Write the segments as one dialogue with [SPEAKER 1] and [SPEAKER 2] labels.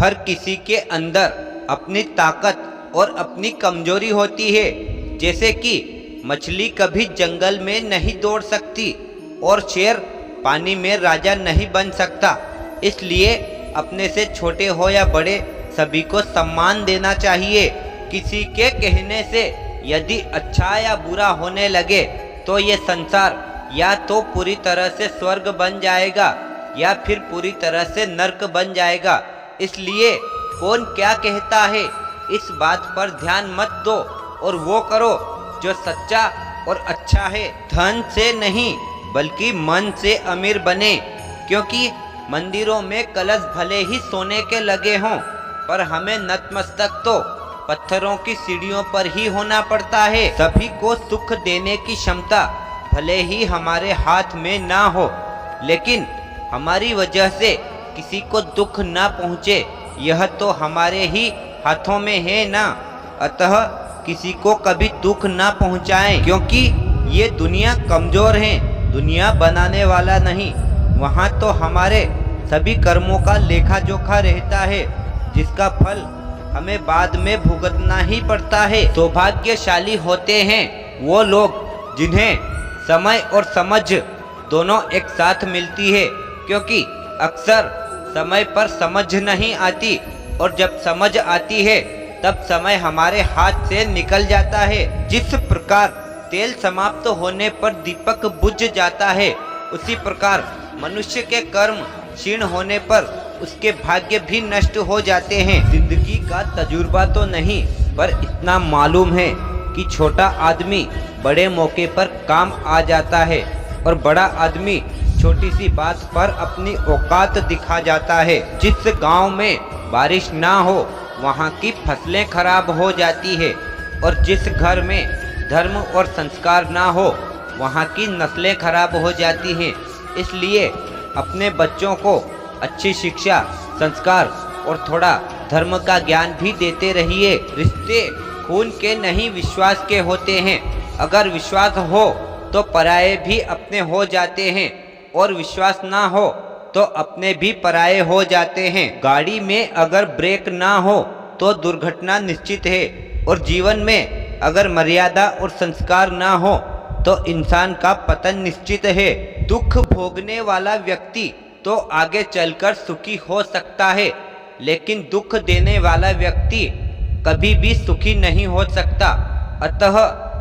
[SPEAKER 1] हर किसी के अंदर अपनी ताकत और अपनी कमजोरी होती है। जैसे कि मछली कभी जंगल में नहीं दौड़ सकती और शेर पानी में राजा नहीं बन सकता। इसलिए अपने से छोटे हो या बड़े सभी को सम्मान देना चाहिए। किसी के कहने से यदि अच्छा या बुरा होने लगे तो ये संसार या तो पूरी तरह से स्वर्ग बन जाएगा या फिर पूरी तरह से नर्क बन जाएगा। इसलिए कौन क्या कहता है इस बात पर ध्यान मत दो और वो करो जो सच्चा और अच्छा है। धन से नहीं बल्कि मन से अमीर बने, क्योंकि मंदिरों में कलश भले ही सोने के लगे हों पर हमें नतमस्तक तो पत्थरों की सीढ़ियों पर ही होना पड़ता है। सभी को सुख देने की क्षमता भले ही हमारे हाथ में ना हो, लेकिन हमारी वजह से किसी को दुख ना पहुँचे यह तो हमारे ही हाथों में है ना। अतः किसी को कभी दुख ना पहुँचाएं, क्योंकि ये दुनिया कमज़ोर है, दुनिया बनाने वाला नहीं। वहाँ तो हमारे सभी कर्मों का लेखा जोखा रहता है, जिसका फल हमें बाद में भुगतना ही पड़ता है। सौभाग्यशाली होते हैं वो लोग जिन्हें समय और समझ दोनों एक साथ मिलती है, क्योंकि अक्सर समय पर समझ नहीं आती और जब समझ आती है तब समय हमारे हाथ से निकल जाता है। जिस प्रकार तेल समाप्त होने पर दीपक बुझ जाता है, उसी प्रकार मनुष्य के कर्म क्षीण होने पर उसके भाग्य भी नष्ट हो जाते हैं। जिंदगी का तजुर्बा तो नहीं, पर इतना मालूम है कि छोटा आदमी बड़े मौके पर काम आ जाता है और बड़ा आदमी छोटी सी बात पर अपनी औकात दिखा जाता है। जिस गांव में बारिश ना हो वहां की फसलें खराब हो जाती है, और जिस घर में धर्म और संस्कार ना हो वहां की नस्लें खराब हो जाती हैं। इसलिए अपने बच्चों को अच्छी शिक्षा, संस्कार और थोड़ा धर्म का ज्ञान भी देते रहिए। रिश्ते खून के नहीं विश्वास के होते हैं। अगर विश्वास हो तो पराये भी अपने हो जाते हैं, और विश्वास ना हो तो अपने भी पराये हो जाते हैं। गाड़ी में अगर ब्रेक ना हो तो दुर्घटना निश्चित है, और जीवन में अगर मर्यादा और संस्कार ना हो तो इंसान का पतन निश्चित है। दुख भोगने वाला व्यक्ति तो आगे चलकर सुखी हो सकता है, लेकिन दुख देने वाला व्यक्ति कभी भी सुखी नहीं हो सकता। अतः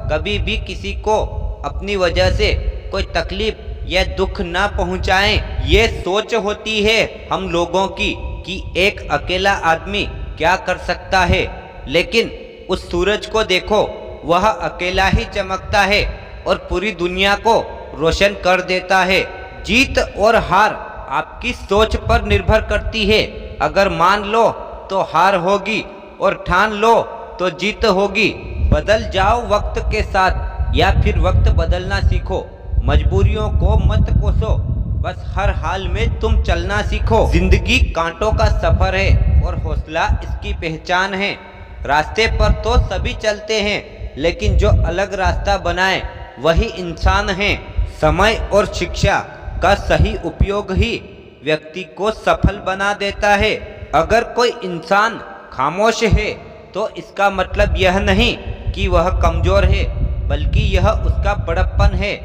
[SPEAKER 1] कभी भी किसी को अपनी वजह से कोई तकलीफ या दुख ना पहुंचाएं। ये सोच होती है हम लोगों की कि एक अकेला आदमी क्या कर सकता है, लेकिन उस सूरज को देखो, वह अकेला ही चमकता है और पूरी दुनिया को रोशन कर देता है। जीत और हार आपकी सोच पर निर्भर करती है। अगर मान लो तो हार होगी और ठान लो तो जीत होगी। बदल जाओ वक्त के साथ या फिर वक्त बदलना सीखो। मजबूरियों को मत कोसो, बस हर हाल में तुम चलना सीखो। जिंदगी कांटों का सफर है और हौसला इसकी पहचान है। रास्ते पर तो सभी चलते हैं, लेकिन जो अलग रास्ता बनाए वही इंसान है। समय और शिक्षा का सही उपयोग ही व्यक्ति को सफल बना देता है। अगर कोई इंसान खामोश है तो इसका मतलब यह नहीं कि वह कमजोर है, बल्कि यह उसका बड़प्पन है।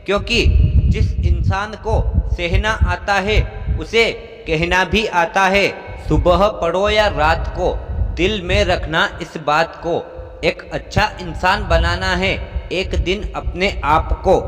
[SPEAKER 1] क्योंकि जिस इंसान को सहना आता है उसे कहना भी आता है। सुबह पढ़ो या रात को, दिल में रखना इस बात को, एक अच्छा इंसान बनाना है एक दिन अपने आप को।